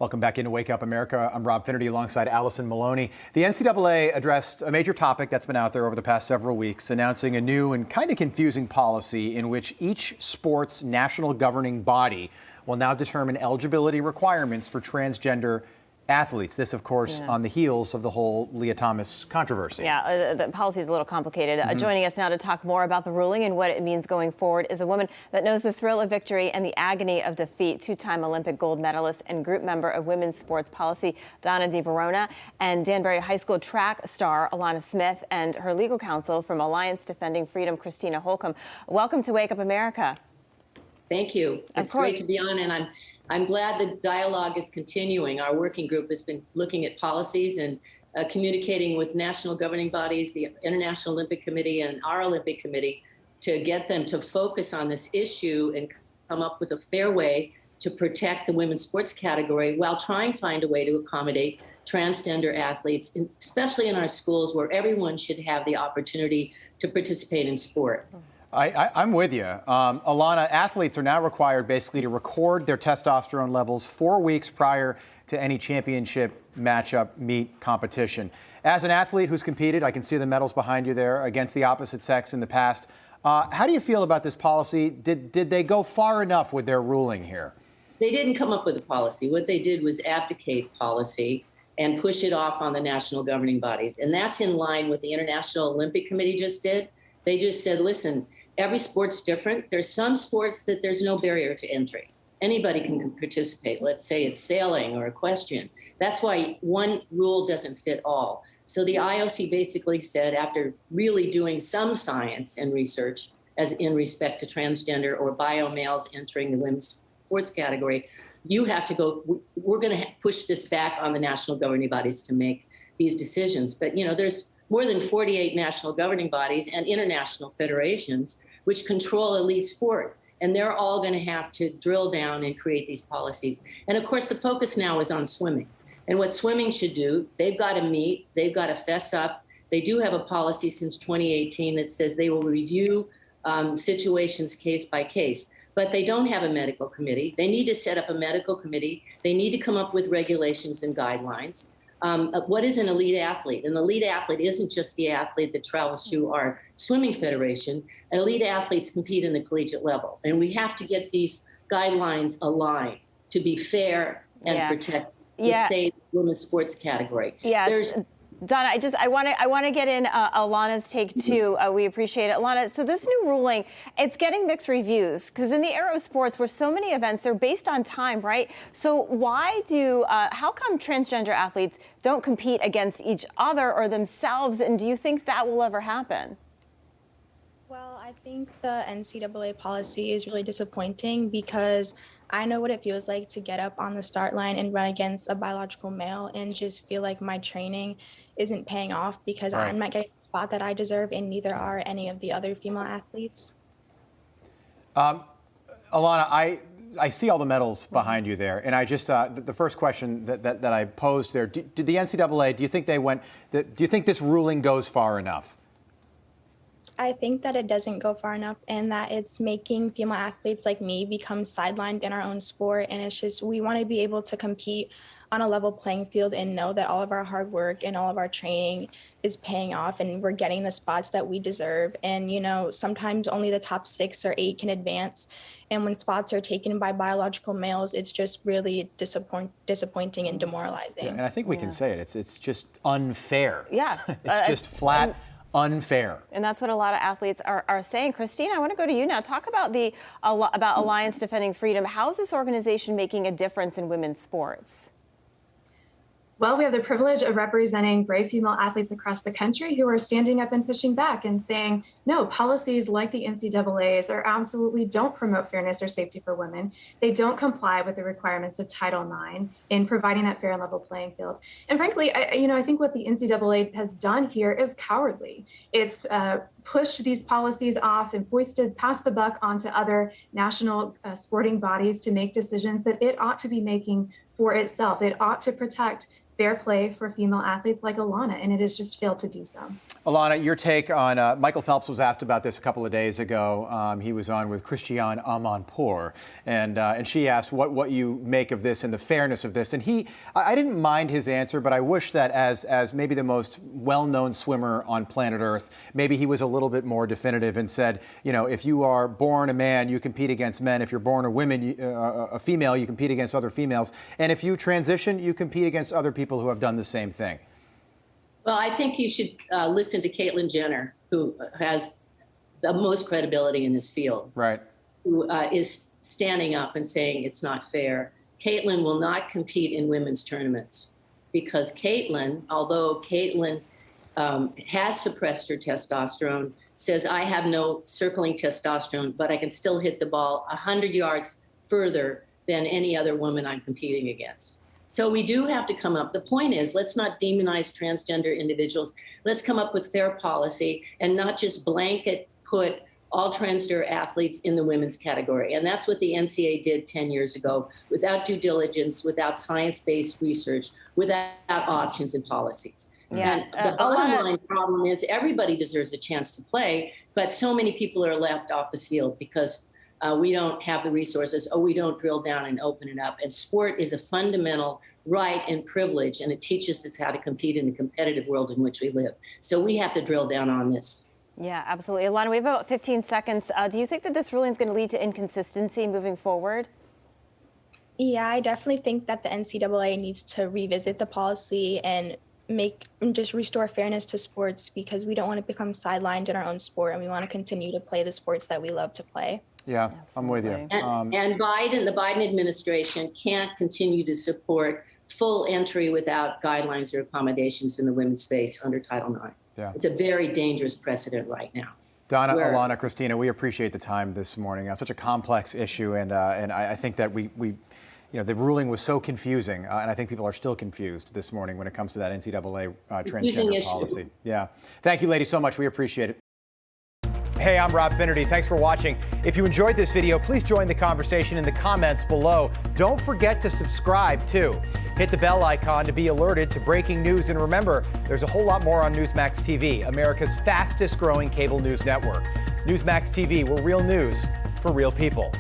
Welcome back into Wake Up America. I'm Rob Finnerty alongside Allison Maloney. The NCAA addressed a major topic that's been out there over the past several weeks, announcing a new and kind of confusing policy in which each sport's national governing body will now determine eligibility requirements for transgender athletes. This, of course, on the heels of the whole Leah Thomas controversy. Yeah, the policy is a little complicated. Joining us now to talk more about the ruling and what it means going forward is a woman that knows the thrill of victory and the agony of defeat, two-time Olympic gold medalist and group member of women's sports policy, Donna Varona, and Danbury High School track star, Alanna Smith, and her legal counsel from Alliance Defending Freedom, Christiana Holcomb. Welcome to Wake Up America. Thank you. It's great to be on, and I'm glad the dialogue is continuing. Our working group has been looking at policies and communicating with national governing bodies, the International Olympic Committee and our Olympic Committee, to get them to focus on this issue and come up with a fair way to protect the women's sports category while trying to find a way to accommodate transgender athletes, especially in our schools where everyone should have the opportunity to participate in sport. I'm with you. Alanna, athletes are now required basically to record their testosterone levels 4 weeks prior to any championship matchup, meet, competition. As an athlete who's competed, I can see the medals behind you there, against the opposite sex in the past. How do you feel about this policy? Did they go far enough with their ruling here? They didn't come up with a policy. What they did was abdicate policy and push it off on the national governing bodies. And that's in line with the International Olympic Committee just did. They just said, listen, every sport's different. There's some sports that there's no barrier to entry. Anybody can participate. Let's say it's sailing or equestrian. That's why one rule doesn't fit all. So the IOC basically said, after really doing some science and research as in respect to transgender or bio males entering the women's sports category, you have to go, we're going to push this back on the national governing bodies to make these decisions. But, you know, there's more than 48 national governing bodies and international federations which control elite sport. And they're all going to have to drill down and create these policies. And of course, the focus now is on swimming. And what swimming should do, they've got to meet, they've got to fess up. They do have a policy since 2018 that says they will review situations case by case. But they don't have a medical committee. They need to set up a medical committee. They need to come up with regulations and guidelines. What is an elite athlete? An elite athlete isn't just the athlete that travels through our swimming federation. Elite athletes compete in the collegiate level. And we have to get these guidelines aligned to be fair and protect the safe women's sports category. Donna, I want to get in Alanna's take too. We appreciate it, Alanna. So this new ruling, it's getting mixed reviews because in the era of sports, where so many events they're based on time, right? So how come transgender athletes don't compete against each other or themselves? And do you think that will ever happen? Well, I think the NCAA policy is really disappointing because I know what it feels like to get up on the start line and run against a biological male and just feel like my training isn't paying off because I'm not getting the spot that I deserve, and neither are any of the other female athletes. Alanna, I see all the medals behind you there, and I just the first question that I posed there: did the NCAA? Do you think do you think this ruling goes far enough? I think that it doesn't go far enough, and that it's making female athletes like me become sidelined in our own sport. And it's just, we want to be able to compete on a level playing field and know that all of our hard work and all of our training is paying off and we're getting the spots that we deserve. And, you know, sometimes only the top 6 or 8 can advance. And when spots are taken by biological males, it's just really disappointing and demoralizing. Yeah, and I think we can say it. It's just unfair. Yeah. It's just flat unfair. And that's what a lot of athletes are saying. Christina, I want to go to you now. Talk about about Alliance Defending Freedom. How is this organization making a difference in women's sports? Well, we have the privilege of representing brave female athletes across the country who are standing up and pushing back and saying, no, policies like the NCAA's absolutely don't promote fairness or safety for women. They don't comply with the requirements of Title IX in providing that fair and level playing field. And frankly, I think what the NCAA has done here is cowardly. It's pushed these policies off and passed the buck onto other national sporting bodies to make decisions that it ought to be making for itself. It ought to protect fair play for female athletes like Alanna, and it has just failed to do so. Alanna, your take on Michael Phelps was asked about this a couple of days ago. He was on with Christiana and she asked what you make of this and the fairness of this. And I didn't mind his answer, but I wish that as maybe the most well-known swimmer on planet Earth, maybe he was a little bit more definitive and said, you know, if you are born a man, you compete against men. If you're born a female, you compete against other females. And if you transition, you compete against other people who have done the same thing. Well, I think you should listen to Caitlyn Jenner, who has the most credibility in this field. Right. Who is standing up and saying it's not fair. Caitlyn will not compete in women's tournaments because Caitlyn, although Caitlyn has suppressed her testosterone, says I have no circling testosterone, but I can still hit the ball 100 yards further than any other woman I'm competing against. So we do have to come up. The point is, let's not demonize transgender individuals. Let's come up with fair policy and not just blanket put all transgender athletes in the women's category. And that's what the NCAA did 10 years ago, without due diligence, without science-based research, without options and policies. Yeah. And the bottom line problem is everybody deserves a chance to play, but so many people are left off the field because we don't have the resources, or we don't drill down and open it up. And sport is a fundamental right and privilege, and it teaches us how to compete in the competitive world in which we live. So we have to drill down on this. Yeah, absolutely. Alanna, we have about 15 seconds. Do you think that this ruling is going to lead to inconsistency moving forward? Yeah, I definitely think that the NCAA needs to revisit the policy and just restore fairness to sports, because we don't want to become sidelined in our own sport, and we want to continue to play the sports that we love to play. Yeah, Absolutely. I'm with you. And the Biden administration can't continue to support full entry without guidelines or accommodations in the women's space under Title IX. Yeah. It's a very dangerous precedent right now. Donna, Alanna, Christina, we appreciate the time this morning. Such a complex issue, and I think that the ruling was so confusing, and I think people are still confused this morning when it comes to that NCAA transgender policy. Yeah. Thank you, ladies, so much. We appreciate it. Hey, I'm Rob Finnerty. Thanks for watching. If you enjoyed this video, please join the conversation in the comments below. Don't forget to subscribe, too. Hit the bell icon to be alerted to breaking news. And remember, there's a whole lot more on Newsmax TV, America's fastest growing cable news network. Newsmax TV, we're real news for real people.